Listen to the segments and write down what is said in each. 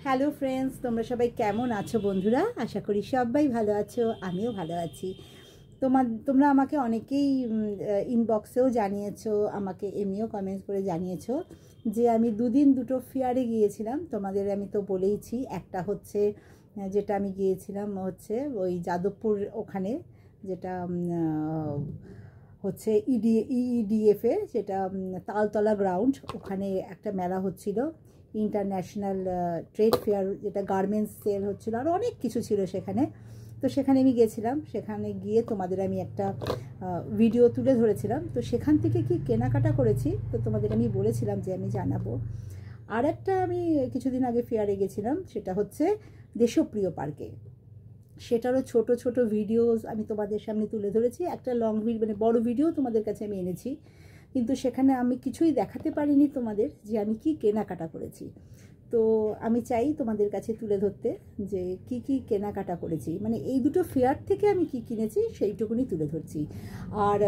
Hello friends, তোমরা সবাই কেমন আছো বন্ধুরা? আশা করি সবাই ভালো আছো, আমিও ভালো আছি। তোমরা আমাকে অনেকেই ইনবক্সেও জানিয়েছো, আমাকে এমনিও কমেন্টস করে জানিয়েছো যে আমি দুদিন দুটো ফেয়ারে গিয়েছিলাম। তোমাদের আমি তো বলেইছি, একটা হচ্ছে যেটা আমি গিয়েছিলাম হচ্ছে ওই যাদবপুর ওখানে, যেটা হচ্ছে ইডিএফে, যেটা তালতলা গ্রাউন্ড, ওখানে একটা মেলা হচ্ছিল, ইন্টারন্যাশনাল ট্রেড ফেয়ার, যেটা গার্মেন্টস সেল হচ্ছিলো, আর অনেক কিছু ছিল সেখানে। তো সেখানে আমি গেছিলাম, সেখানে গিয়ে তোমাদের আমি একটা ভিডিও তুলে ধরেছিলাম। তো সেখান থেকে কি কেনাকাটা করেছি তো তোমাদের আমি বলেছিলাম যে আমি জানাবো। আর একটা আমি কিছুদিন আগে ফেয়ারে গেছিলাম, সেটা হচ্ছে দেশপ্রিয় পার্কে। সেটারও ছোট ছোট ভিডিওস আমি তোমাদের সামনে তুলে ধরেছি। একটা লং ভিডিও মানে বড় ভিডিও তোমাদের কাছে আমি এনেছি, কিন্তু সেখানে আমি কিছুই দেখাতে পারিনি তোমাদের যে আমি কি কেনাকাটা করেছি। তো আমি চাই তোমাদের কাছে তুলে ধরতে যে কি কি কেনাকাটা করেছি, মানে এই দুটো ফেয়ার থেকে আমি কি কিনেছি সেইটুকুনি তুলে ধরছি। আর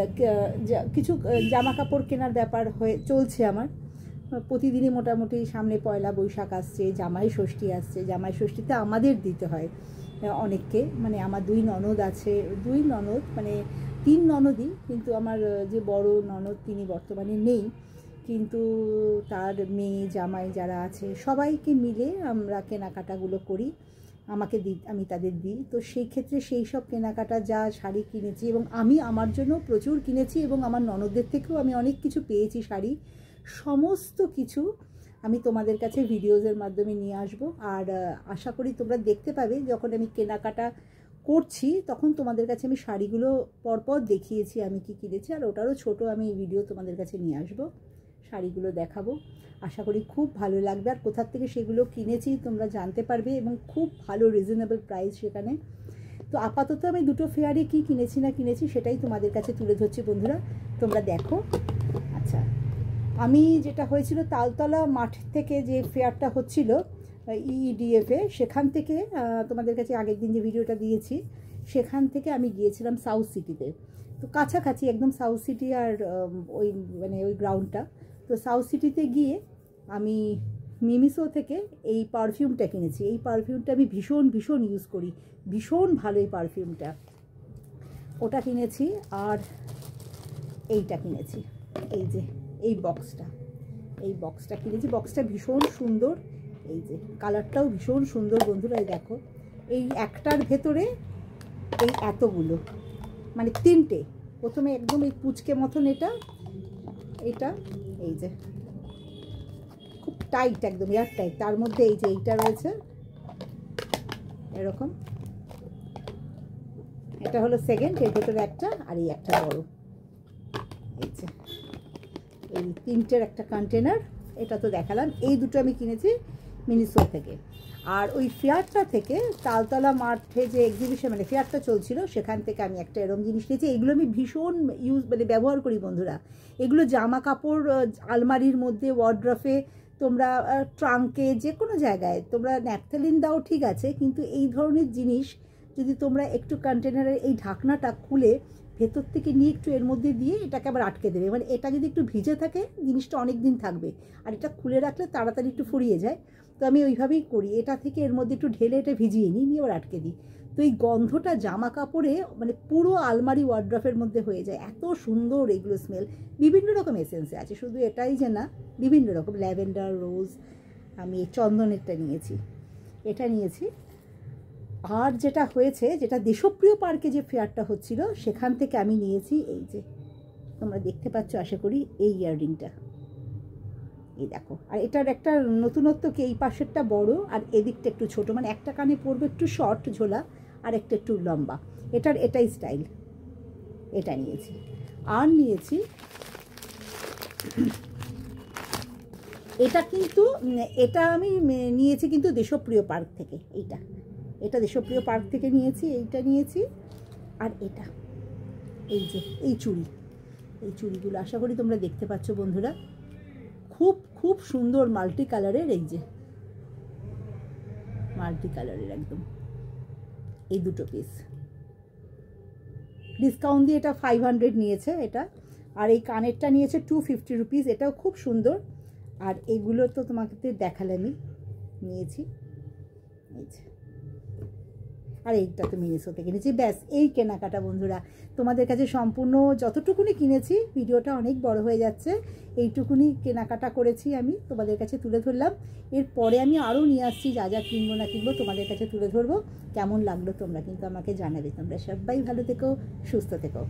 কিছু জামা কাপড় কেনার ব্যাপার চলছে আমার প্রতিদিনই। মোটামুটি সামনে পয়লা বৈশাখ আসছে, জামাই ষষ্ঠী আসছে। জামাই ষষ্ঠীতে আমাদের দিতে হয় অনেককে, মানে আমার দুই ননদ আছে, মানে 3 ননদই, কিন্তু আমার যে বড় ননদ তিনি বর্তমানে নেই, কিন্তু তার মেয়ে জামাই যারা আছে সবাইকে মিলে আমরা কেনাকাটাগুলো করি, আমি তাদের দিই। তো সেই ক্ষেত্রে সেই সব কেনাকাটা, যা শাড়ি কিনেছি, এবং আমি আমার জন্য প্রচুর কিনেছি, এবং আমার ননদদের থেকেও আমি অনেক কিছু পেয়েছি শাড়ি, সমস্ত কিছু আমি তোমাদের কাছে ভিডিওজের মাধ্যমে নিয়ে আসব। আর আশা করি তোমরা দেখতে পাবে, যখন আমি কেনাকাটা করছি তখন তোমাদের কাছে আমি শাড়িগুলো পরপর দেখিয়েছি আমি কি কিনেছি, আর ওটারও ছোট আমি ভিডিও তোমাদের কাছে নিয়ে আসব, শাড়িগুলো দেখাবো। আশা করি খুব ভালো লাগবে, আর কোথার থেকে সেগুলো কিনেছি তোমরা জানতে পারবে, এবং খুব ভালো রিজনেবল প্রাইস সেখানে। তো আপাতত আমি দুটো ফেয়ারে কি কিনেছি না কিনেছি সেটাই তোমাদের কাছে তুলে ধরছি বন্ধুরা, তোমরা দেখো। আচ্ছা, আমি যেটা হয়েছিল তালতলা মাঠ থেকে যে ফেয়ারটা হচ্ছিল ইডিএফে, সেখান থেকে তোমাদের কাছে আগের দিন যে ভিডিওটা দিয়েছি, সেখান থেকে আমি গিয়েছিলাম সাউথ সিটিতে। তো কাছাকাছি একদম সাউথ সিটি আর ওই মানে ওই গ্রাউন্ডটা। তো সাউথ সিটিতে গিয়ে আমি মিমিসো থেকে এই পারফিউমটা কিনেছি। এই পারফিউমটা আমি ভীষণ ভীষণ ইউজ করি, ভীষণ ভালো এই পারফিউমটা, ওটা কিনেছি। আর এইটা কিনেছি, এই যে এই বক্সটা কিনেছি। বক্সটা ভীষণ সুন্দর, এই যে কালারটাও ভীষণ সুন্দর বন্ধুরা। এই দেখো, এই একটার ভেতরে এই এতগুলো, মানে 3টে। প্রথমে একদম এই পুচকে মতন এটা, এই যে খুব টাইট, একদম এয়ার টাইট। তার মধ্যে এই যে এইটা রয়েছে এরকম, এটা হলো সেকেন্ড, এর ভেতরে একটা, আর এই একটা বড়, এই যে এই 3টের একটা কন্টেনার। এটা তো দেখালাম। এই দুটো আমি কিনেছি মিনিসো থেকে। আর ওই ফেয়ারটা থেকে, তালতলা মাঠে যে এক্সিবিশন মানে ফেয়ারটা চলছিল, সেখান থেকে আমি একটা এরকম জিনিস নিয়েছি। এগুলো আমি ভীষণ মানে ব্যবহার করি বন্ধুরা। এগুলো জামা কাপড় আলমারির মধ্যে, ওয়ার্ড্রফে, তোমরা ট্রাঙ্কে, যে কোনো জায়গায় তোমরা ন্যাপথলিন দাও ঠিক আছে, কিন্তু এই ধরনের জিনিস যদি তোমরা একটু কন্টেনারের এই ঢাকনাটা খুলে ভেতর থেকে নিয়ে একটু এর মধ্যে দিয়ে এটাকে আবার আটকে দেবে, মানে এটা যদি একটু ভিজে থাকে জিনিসটা অনেক দিন থাকবে, আর এটা খুলে রাখলে তাড়াতাড়ি একটু ফুরিয়ে যায়। তো আমি ওইভাবেই করি, এটা থেকে এর মধ্যে একটু ঢেলে এটা ভিজিয়ে নিই আবার আটকে দিই। তো এই গন্ধটা জামা কাপড়ে মানে পুরো আলমারি ওয়ার্ড্রফের মধ্যে হয়ে যায়, এত সুন্দর এগুলো স্মেল। বিভিন্ন রকম এসেন্সে আছে, শুধু এটাই যে না, বিভিন্ন রকম, ল্যাভেন্ডার, রোজ, আমি চন্দনেরটা নিয়েছি, এটা নিয়েছি। আর যেটা হয়েছে, যেটা দেশপ্রিয় পার্কে যে ফেয়ারটা হচ্ছিল, সেখান থেকে আমি নিয়েছি, এই যে তোমরা দেখতে পাচ্ছ আশা করি, এই ইয়াররিংটা, এই দেখো। আর এটার একটা নতুনত্ব কি, এই পাশেরটা বড় আর এদিকটা একটু ছোট, মানে একটা কানে পরবে একটু শর্ট ঝোলা, আর একটা একটু লম্বা, এটাই স্টাইল, এটা নিয়েছি। আর নিয়েছি এটা, কিন্তু এটা আমি নিয়েছি কিন্তু দেশপ্রিয় পার্ক থেকে, এটা দেশপ্রিয় পার্ক থেকে নিয়েছি, এইটা নিয়েছি। আর এটা, এই যে এই চুড়িগুলো আশা করি তোমরা দেখতে পাচ্ছ বন্ধুরা, খুব খুব সুন্দর মাল্টি কালারের, এই যে মাল্টি কালারের একদম, এই দুটো পিস ডিসকাউন্ট দিয়ে এটা 500 নিয়েছে এটা। আর এই কানেরটা নিয়েছে 250 রুপিস, এটাও খুব সুন্দর। আর এগুলো তো তোমাকে দেখালামই, নিয়েছি। এই যে, আর এইটা তো মিনিসোতে কিনেছি। ব্যাস এই কেনাকাটা বন্ধুরা, তোমাদের কাছে সম্পূর্ণ যতটুকুনি কিনেছি, ভিডিওটা অনেক বড় হয়ে যাচ্ছে, এইটুকুনি কেনাকাটা করেছি আমি তোমাদের কাছে তুলে ধরলাম। এরপরে আমি আরও নিয়ে আসছি, যা যা কিনবো না কিনবো তোমাদের কাছে তুলে ধরবো। কেমন লাগলো তোমরা কিন্তু আমাকে জানাবে। তোমরা সবাই ভালো থেকো, সুস্থ থেকো।